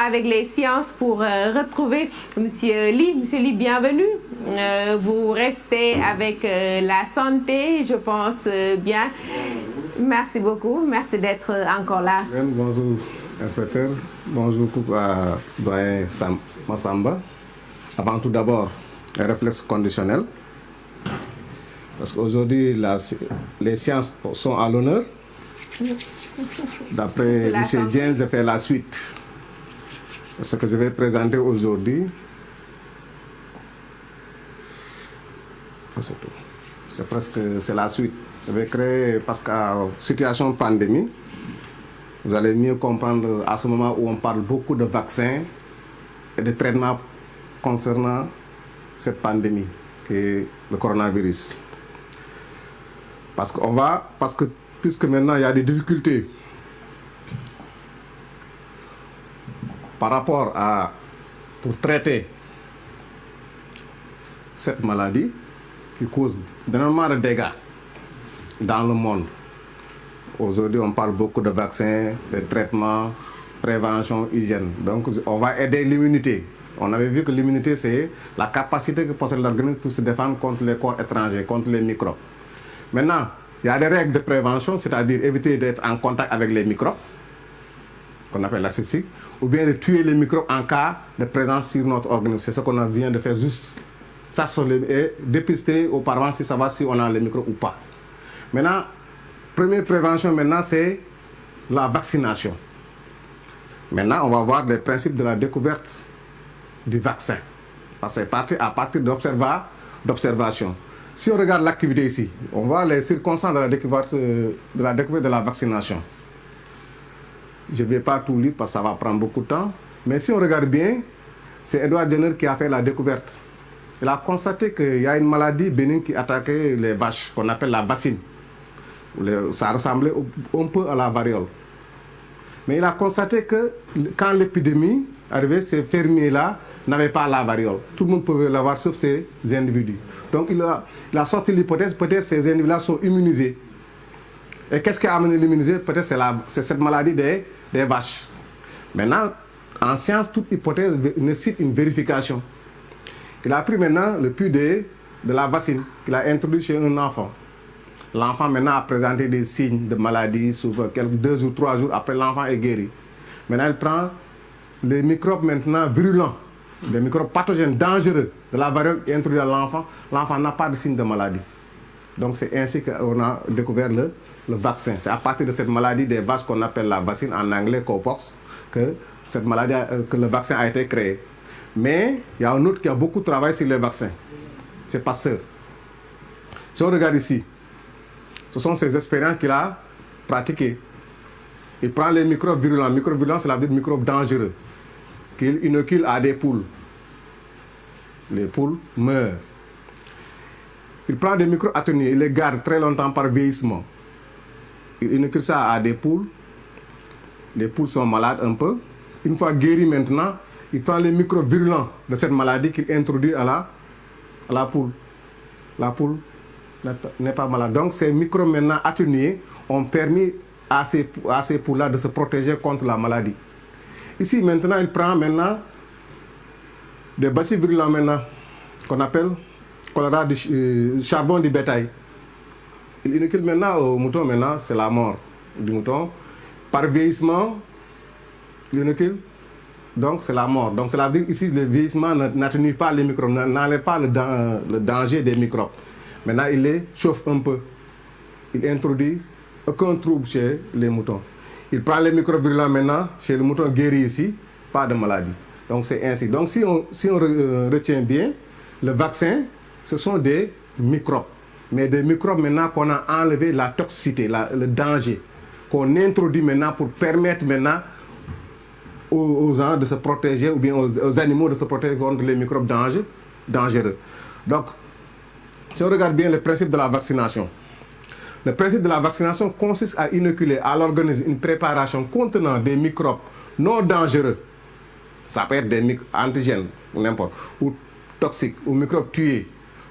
avec les sciences pour retrouver Monsieur Ly. Monsieur Ly, bienvenue. Vous restez avec la santé, je pense bien. Merci beaucoup. Merci d'être encore là. Bonjour, inspecteur. Bonjour à doyen Massamba. Avant tout d'abord, les réflexes conditionnels. Parce qu'aujourd'hui, les sciences sont à l'honneur. D'après M. Dieng, je fais la suite. Ce que je vais présenter aujourd'hui, c'est la suite. Je vais créer, parce qu'en situation de pandémie, vous allez mieux comprendre à ce moment où on parle beaucoup de vaccins et de traitements concernant cette pandémie, qui est le coronavirus. Parce que puisque maintenant il y a des difficultés par rapport à, pour traiter cette maladie qui cause énormément de dégâts dans le monde. Aujourd'hui, on parle beaucoup de vaccins, de traitements, prévention, hygiène. Donc, on va aider l'immunité. On avait vu que l'immunité, c'est la capacité que possède l'organisme pour se défendre contre les corps étrangers, contre les microbes. Maintenant, il y a des règles de prévention, c'est-à-dire éviter d'être en contact avec les microbes, qu'on appelle l'asepsie, ou bien de tuer les microbes en cas de présence sur notre organisme. C'est ce qu'on vient de faire juste. Ça, et dépister auparavant si savoir si on a les microbes ou pas. Maintenant, première prévention, maintenant, c'est la vaccination. Maintenant, on va voir les principes de la découverte du vaccin. Parce que c'est à partir d'observation. Si on regarde l'activité ici, on voit les circonstances de la découverte de la vaccination. Je ne vais pas tout lire parce que ça va prendre beaucoup de temps. Mais si on regarde bien, c'est Edward Jenner qui a fait la découverte. Il a constaté qu'il y a une maladie bénigne qui attaquait les vaches, qu'on appelle la vacine. Ça ressemblait un peu à la variole. Mais il a constaté que quand l'épidémie arrivait, ces fermiers-là n'avaient pas la variole. Tout le monde pouvait l'avoir sauf ces individus. Donc il a sorti l'hypothèse, peut-être ces individus-là sont immunisés. Et qu'est-ce qui a amené l'immuniser? Peut-être c'est cette maladie des vaches. Maintenant, en science, toute hypothèse nécessite une vérification. Il a pris maintenant le puits de la vaccine qu'il a introduit chez un enfant. L'enfant maintenant a présenté des signes de maladie, souvent 2 ou 3 jours après l'enfant est guéri. Maintenant il prend les microbes maintenant virulents, des microbes pathogènes dangereux de la variole introduits à l'enfant. L'enfant n'a pas de signe de maladie. Donc c'est ainsi qu'on a découvert le vaccin. C'est à partir de cette maladie des vaches qu'on appelle la vaccine en anglais cowpox que le vaccin a été créé. Mais il y a un autre qui a beaucoup travaillé sur les vaccins. C'est Pasteur. Si on regarde ici, ce sont ces expériences qu'il a pratiquées. Il prend les microbes virulents. Microbes virulents, c'est la vie de microbes dangereux qu'il inocule à des poules. Les poules meurent. Il prend des microbes atténués, il les garde très longtemps par vieillissement. Il inocule ça à des poules. Les poules sont malades un peu. Une fois guéries maintenant, il prend les microbes virulents de cette maladie qu'il introduit à la poule. La poule n'est pas malade. Donc ces microbes maintenant atténués ont permis à ces poules-là de se protéger contre la maladie. Ici maintenant, il prend maintenant des bacilles virulents maintenant qu'on appelle choléra du charbon du bétail. Il inocule maintenant au mouton, maintenant c'est la mort du mouton. Par vieillissement, il inocule, donc c'est la mort. Donc cela veut dire ici le vieillissement n'atténue pas les microbes, n'enlève pas le danger des microbes. Maintenant il les chauffe un peu. Il introduit aucun trouble chez les moutons. Il prend les microbes virulents maintenant chez le mouton guéri ici, pas de maladie. Donc c'est ainsi. Donc si on retient bien, le vaccin, ce sont des microbes. Mais des microbes maintenant qu'on a enlevé la toxicité, le danger, qu'on introduit maintenant pour permettre maintenant aux gens de se protéger, ou bien aux animaux de se protéger contre les microbes dangereux. Donc, si on regarde bien le principe de la vaccination, le principe de la vaccination consiste à inoculer à l'organisme une préparation contenant des microbes non dangereux. Ça peut être des antigènes, ou n'importe, ou toxiques, ou microbes tués,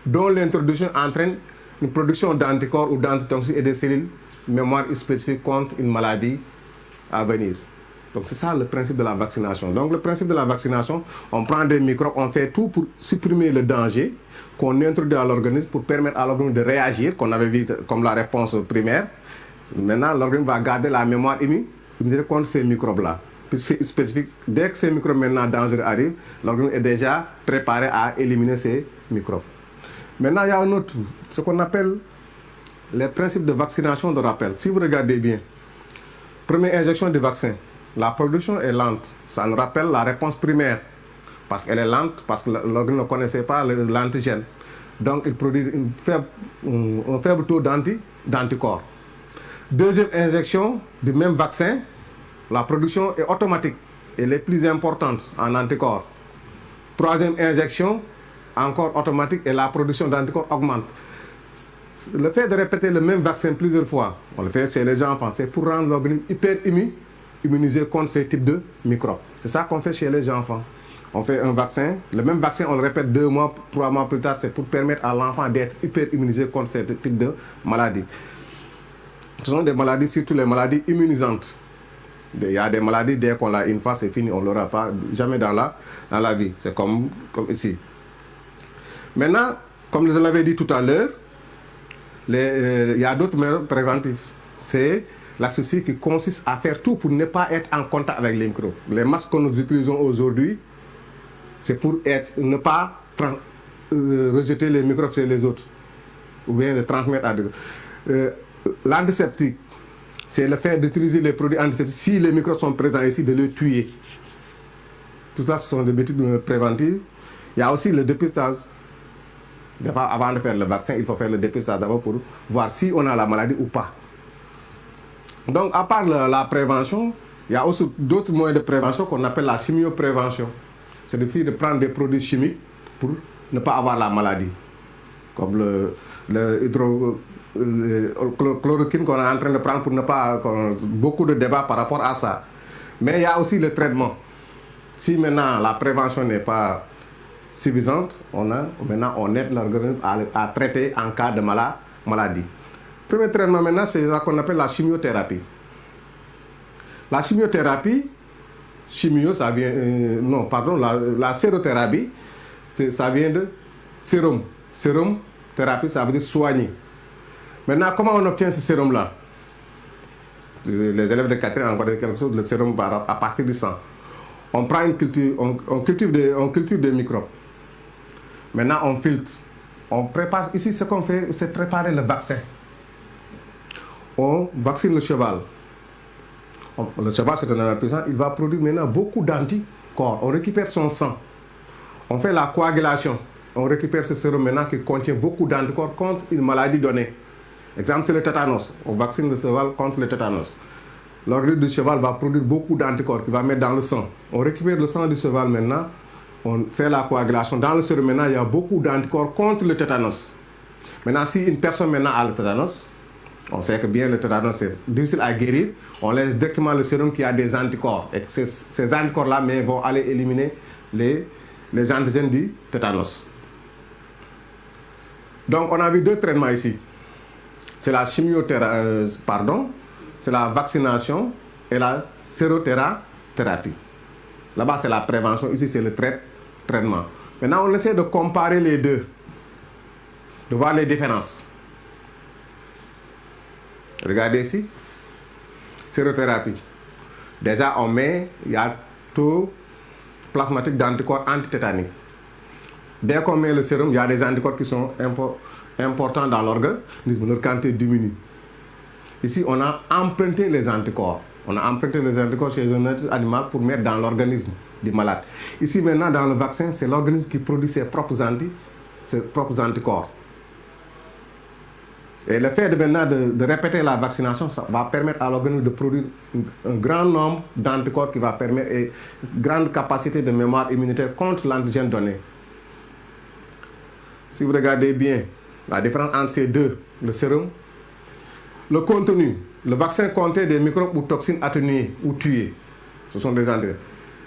dont l'introduction entraîne une production d'anticorps ou d'antitoxiques et de cellules mémoire spécifiques contre une maladie à venir. Donc c'est ça le principe de la vaccination. Donc le principe de la vaccination, on prend des microbes, on fait tout pour supprimer le danger qu'on introduit à l'organisme pour permettre à l'organisme de réagir, qu'on avait vu comme la réponse primaire. Maintenant, l'organisme va garder la mémoire immunitaire contre ces microbes-là. C'est spécifique. Dès que ces microbes maintenant dangereux arrivent, l'organisme est déjà préparé à éliminer ces microbes. Maintenant, il y a un autre, ce qu'on appelle les principes de vaccination de rappel. Si vous regardez bien, première injection du vaccin, la production est lente. Ça nous rappelle la réponse primaire. Parce qu'elle est lente, parce que l'organisme ne connaissait pas l'antigène. Donc, il produit un faible taux d'anticorps. Deuxième injection du même vaccin, la production est automatique. Elle est plus importante en anticorps. Troisième injection, encore automatique, et la production d'anticorps augmente. Le fait de répéter le même vaccin plusieurs fois, on le fait chez les enfants, c'est pour rendre l'organisme hyper immunisé contre ces types de microbes. C'est ça qu'on fait chez les enfants. On fait un vaccin, le même vaccin, on le répète 2 mois, 3 mois plus tard, c'est pour permettre à l'enfant d'être hyper immunisé contre ces types de maladies. Ce sont des maladies, surtout les maladies immunisantes. Il y a des maladies, dès qu'on l'a une fois, c'est fini, on ne l'aura pas jamais dans la vie. C'est comme ici. Maintenant, comme je l'avais dit tout à l'heure, il y a d'autres mesures préventives. C'est la souci qui consiste à faire tout pour ne pas être en contact avec les microbes. Les masques que nous utilisons aujourd'hui, c'est pour ne pas rejeter les microbes chez les autres, ou bien les transmettre à d'autres. L'antiseptique, c'est le fait d'utiliser les produits antiseptiques. Si les microbes sont présents ici, de les tuer. Tout ça, ce sont des méthodes préventives. Il y a aussi le dépistage. Avant de faire le vaccin, il faut faire le dépistage d'abord pour voir si on a la maladie ou pas. Donc, à part la prévention, il y a aussi d'autres moyens de prévention qu'on appelle la chimioprévention. C'est de prendre des produits chimiques pour ne pas avoir la maladie. Comme le chloroquine qu'on est en train de prendre pour ne pas... Beaucoup de débats par rapport à ça. Mais il y a aussi le traitement. Si maintenant la prévention n'est pas suffisante, maintenant on aide l'organisme à traiter en cas de maladie. Le premier traitement maintenant, c'est ce qu'on appelle la chimiothérapie. La chimiothérapie, ça vient... la sérothérapie, ça vient de sérum. Sérum thérapie, ça veut dire soigner. Maintenant, comment on obtient ce sérum-là? Les élèves de 4e ont encore quelque chose, le sérum à partir du sang. On prend une culture, on cultive des microbes. Maintenant, on filtre. On prépare. Ici, ce qu'on fait, c'est préparer le vaccin. On vaccine le cheval. Le cheval, c'est un animal puissant. Il va produire maintenant beaucoup d'anticorps. On récupère son sang. On fait la coagulation. On récupère ce sérum maintenant qui contient beaucoup d'anticorps contre une maladie donnée. Exemple, c'est le tétanos. On vaccine le cheval contre le tétanos. L'organisme du cheval va produire beaucoup d'anticorps qu'il va mettre dans le sang. On récupère le sang du cheval maintenant. On fait la coagulation. Dans le sérum maintenant, il y a beaucoup d'anticorps contre le tétanos. Maintenant, si une personne maintenant a le tétanos, on sait que bien le tétanos c'est difficile à guérir, on laisse directement le sérum qui a des anticorps. Et ces anticorps-là vont aller éliminer les antigènes du tétanos. Donc, on a vu 2 traitements ici. C'est la c'est la vaccination et la sérothérapie. Là-bas, c'est la prévention. Ici, c'est le traitement. Maintenant, on essaie de comparer les deux, de voir les différences. Regardez ici. Sérothérapie. Déjà, il y a taux plasmatique d'anticorps antitétaniques. Dès qu'on met le sérum, il y a des anticorps qui sont importants dans l'organisme. Leur quantité diminue. Ici, on a emprunté les anticorps. On a emprunté les anticorps chez un autre animal pour mettre dans l'organisme du malade. Ici, maintenant, dans le vaccin, c'est l'organisme qui produit ses propres anticorps. Et le fait de répéter la vaccination, ça va permettre à l'organisme de produire un grand nombre d'anticorps qui va permettre une grande capacité de mémoire immunitaire contre l'antigène donné. Si vous regardez bien la différence entre ces deux, le sérum, le contenu, le vaccin contient des microbes ou toxines atténuées ou tuées. Ce sont des anticorps.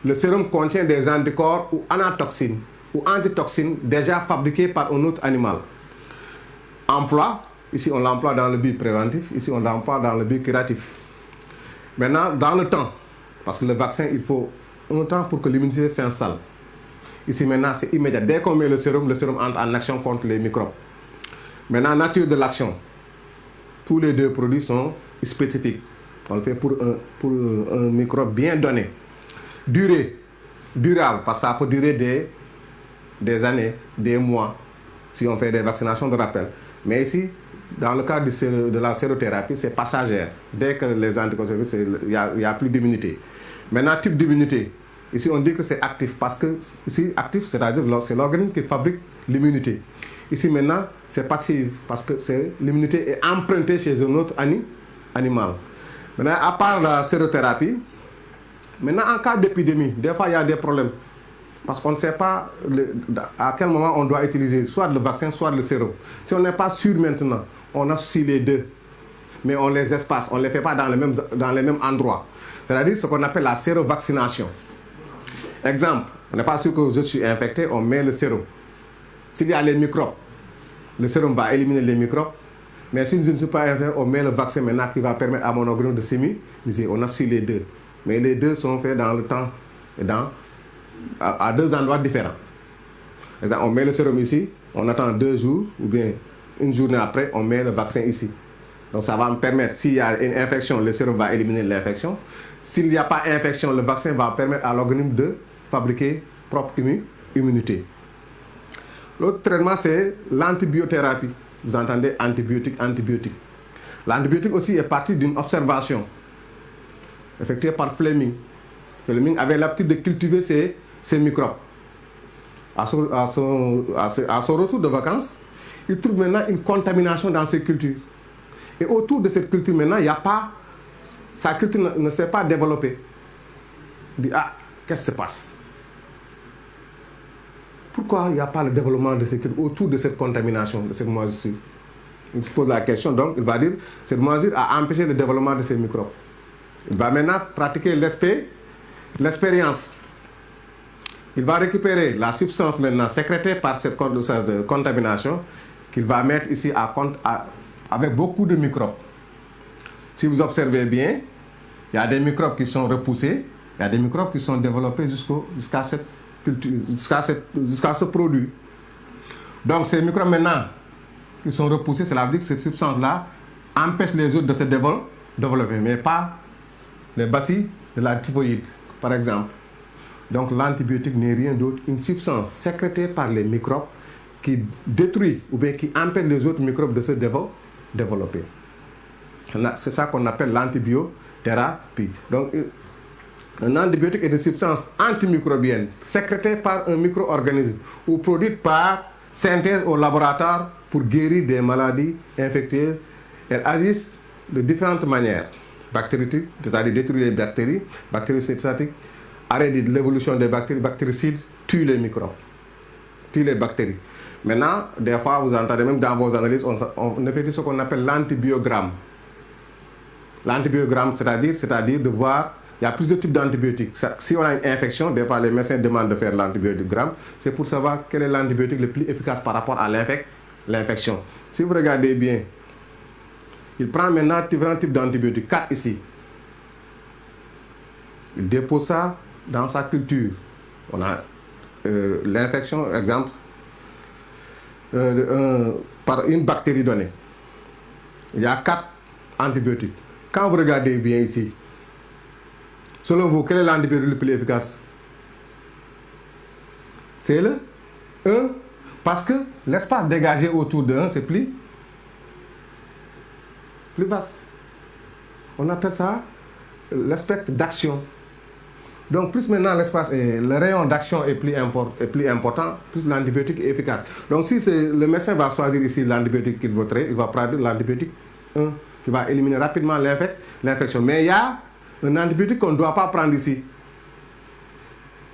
Le sérum contient des anticorps ou anatoxines ou antitoxines déjà fabriqués par un autre animal. Emploi, ici on l'emploie dans le but préventif, ici on l'emploie dans le but curatif. Maintenant, dans le temps, Parce que le vaccin, il faut un temps pour que l'immunité s'installe. Ici, maintenant, c'est immédiat. Dès qu'on met le sérum entre en action contre les microbes. Maintenant, nature de l'action. Tous les deux produits sont spécifiques. On le fait pour un microbe bien donné. Durable, parce que ça peut durer des années, des mois, si on fait des vaccinations de rappel. Mais ici, dans le cas de la sérothérapie, c'est passagère. Dès que les anticonceptifs, il n'y a plus d'immunité. Maintenant, type d'immunité. Ici, on dit que c'est actif, parce que ici, actif, c'est-à-dire c'est l'organisme qui fabrique l'immunité. Ici, maintenant, c'est passif, parce que l'immunité est empruntée chez un autre animal. Maintenant, à part la sérothérapie, maintenant, en cas d'épidémie, des fois, il y a des problèmes. Parce qu'on ne sait pas à quel moment on doit utiliser soit le vaccin, soit le sérum. Si on n'est pas sûr maintenant, on associe les deux. Mais on les espace, on ne les fait pas dans les mêmes endroits. C'est-à-dire ce qu'on appelle la sérovaccination. Exemple, on n'est pas sûr que je suis infecté, on met le sérum. S'il y a les microbes, le sérum va éliminer les microbes. Mais si je ne suis pas infecté, on met le vaccin maintenant qui va permettre à mon organisme de s'immuniser. On associe les deux. Mais les deux sont faits dans le temps et à deux endroits différents. Exemple, on met le sérum ici, on attend 2 jours ou bien une journée après, on met le vaccin ici. Donc ça va me permettre, s'il y a une infection, le sérum va éliminer l'infection. S'il n'y a pas d'infection, le vaccin va permettre à l'organisme de fabriquer propre immunité. L'autre traitement, c'est l'antibiothérapie. Vous entendez antibiotique. L'antibiotique aussi est parti d'une observation effectuée par Fleming. Fleming avait l'habitude de cultiver ces microbes. À son retour de vacances, il trouve maintenant une contamination dans ses cultures. Et autour de cette culture, maintenant, il n'y a pas... Sa culture ne s'est pas développée. Il dit, qu'est-ce qui se passe? Pourquoi il n'y a pas le développement de ces cultures autour de cette contamination, de cette moisissure? Il se pose la question, donc il va dire, cette moisissure a empêché le développement de ces microbes. Il va maintenant pratiquer l'expérience. Il va récupérer la substance maintenant sécrétée par cette contamination qu'il va mettre ici avec beaucoup de microbes. Si vous observez bien, il y a des microbes qui sont repoussés, il y a des microbes qui sont développés jusqu'à ce produit. Donc ces microbes maintenant qui sont repoussés, cela veut dire que cette substance-là empêche les autres de se développer, mais pas les bacilles de la typhoïde, par exemple. Donc l'antibiotique n'est rien d'autre qu'une substance sécrétée par les microbes qui détruit ou bien qui empêche les autres microbes de se développer. C'est ça qu'on appelle l'antibiothérapie. Donc un antibiotique est une substance antimicrobienne sécrétée par un micro-organisme ou produite par synthèse au laboratoire pour guérir des maladies infectieuses. Elles agissent de différentes manières. Bactériques, c'est-à-dire détruire les bactéries, bactériostatiques, arrêter l'évolution des bactéries, bactéricides, tuent les microbes, tuent les bactéries. Maintenant, des fois, vous entendez même dans vos analyses, on effectue ce qu'on appelle l'antibiogramme. L'antibiogramme, c'est-à-dire de voir, il y a plusieurs types d'antibiotiques. Si on a une infection, des fois les médecins demandent de faire l'antibiogramme, c'est pour savoir quel est l'antibiotique le plus efficace par rapport à l'infection. Si vous regardez bien, il prend maintenant différents types d'antibiotiques, 4 ici. Il dépose ça dans sa culture. On a l'infection, exemple, par une bactérie donnée. Il y a 4 antibiotiques. Quand vous regardez bien ici, selon vous, quel est l'antibiotique le plus efficace? C'est le 1, parce que l'espace dégagé autour de 1, c'est plus vaste. On appelle ça l'aspect d'action. Donc plus maintenant le rayon d'action est plus important, plus l'antibiotique est efficace. Donc si le médecin va choisir ici l'antibiotique qu'il voudrait, il va prendre l'antibiotique 1 qui va éliminer rapidement l'infection. Mais il y a un antibiotique qu'on ne doit pas prendre ici.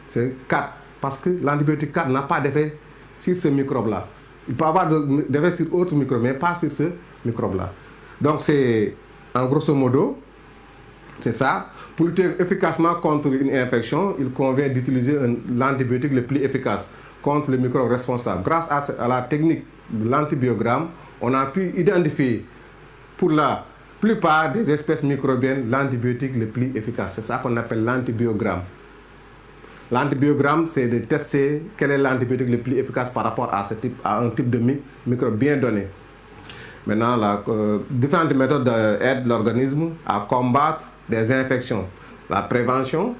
C'est 4. Parce que l'antibiotique 4 n'a pas d'effet sur ce microbe-là. Il peut avoir d'effet sur d'autres microbes, mais pas sur ce microbe-là. Donc c'est, en grosso modo, c'est ça. Pour lutter efficacement contre une infection, il convient d'utiliser l'antibiotique le plus efficace contre les microbes responsables. Grâce à la technique de l'antibiogramme, on a pu identifier pour la plupart des espèces microbiennes l'antibiotique le plus efficace. C'est ça qu'on appelle l'antibiogramme. L'antibiogramme, c'est de tester quel est l'antibiotique le plus efficace par rapport à un type de microbe bien donné. Maintenant, différentes méthodes aident l'organisme à combattre des infections. La prévention,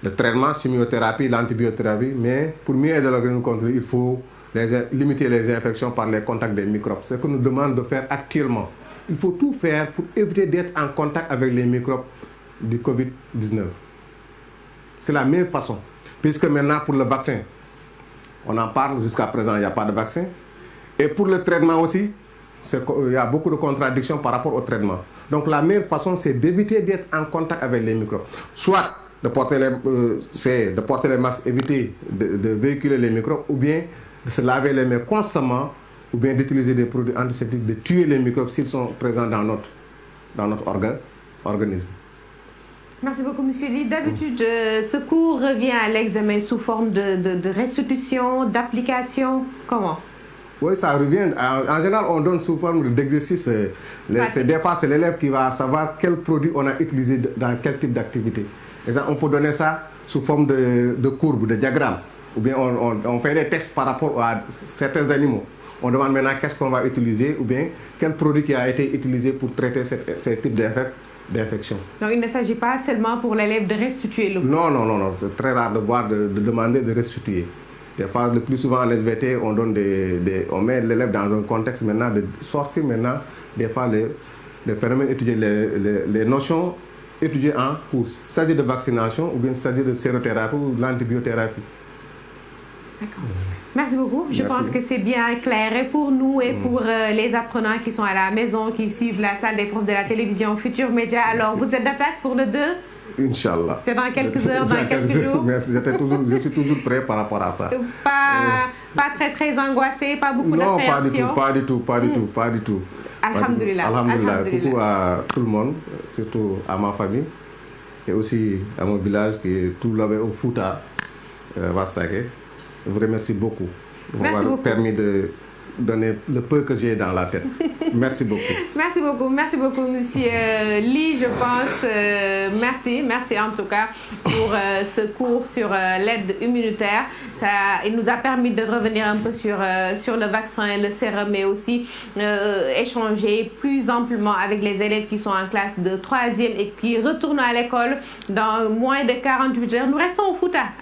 le traitement, chimiothérapie, l'antibiothérapie, mais pour mieux aider l'organisme contre, il faut limiter les infections par les contacts des microbes. C'est ce que nous demande de faire actuellement. Il faut tout faire pour éviter d'être en contact avec les microbes du Covid-19. C'est la même façon. Puisque maintenant, pour le vaccin, on en parle, jusqu'à présent, il n'y a pas de vaccin. Et pour le traitement aussi, il y a beaucoup de contradictions par rapport au traitement. Donc la meilleure façon, c'est d'éviter d'être en contact avec les microbes. Soit de porter les masques, éviter de véhiculer les microbes, ou bien de se laver les mains constamment, ou bien d'utiliser des produits antiseptiques, de tuer les microbes s'ils sont présents dans notre organisme. Merci beaucoup, M. Ly. D'habitude, ce cours revient à l'examen sous forme de restitution, d'application. Comment? Oui, ça revient. En général, on donne sous forme d'exercice. Des fois, c'est l'élève qui va savoir quel produit on a utilisé dans quel type d'activité. On peut donner ça sous forme de courbe, de diagramme. Ou bien on fait des tests par rapport à certains animaux. On demande maintenant qu'est-ce qu'on va utiliser, ou bien quel produit qui a été utilisé pour traiter ces types d'infection. Donc il ne s'agit pas seulement pour l'élève de restituer l'eau. Non. C'est très rare de demander de restituer. Des fois, le plus souvent en SVT, on met l'élève dans un contexte maintenant de sortir maintenant, des fois, les phénomènes étudiés, les notions étudiées en cours. Il s'agit de vaccination, ou bien il s'agit de sérothérapie ou de l'antibiothérapie. D'accord. Merci beaucoup. Je pense que c'est bien clair et pour nous et pour les apprenants qui sont à la maison, qui suivent la salle des profs de la télévision Futur Média. Alors, vous êtes d'attaque pour le 2? Inch'Allah. C'est dans quelques heures, dans quelques jours. Merci. Je suis toujours prêt par rapport à ça. Pas très angoissé, pas beaucoup d'appréhension. Non, pas du tout. Alhamdulillah. Alhamdulillah. Coucou à tout le monde, surtout à ma famille et aussi à mon village qui est tout là-bas au Fouta, Vassaké. Je vous remercie beaucoup. Vous m'avez permis de donner le peu que j'ai dans la tête. Merci beaucoup. Merci beaucoup, Monsieur Ly. Je pense, merci en tout cas pour ce cours sur l'aide immunitaire. Il nous a permis de revenir un peu sur le vaccin, le sérum, mais aussi échanger plus amplement avec les élèves qui sont en classe de 3e et qui retournent à l'école dans moins de 48 heures. Nous restons au Fouta.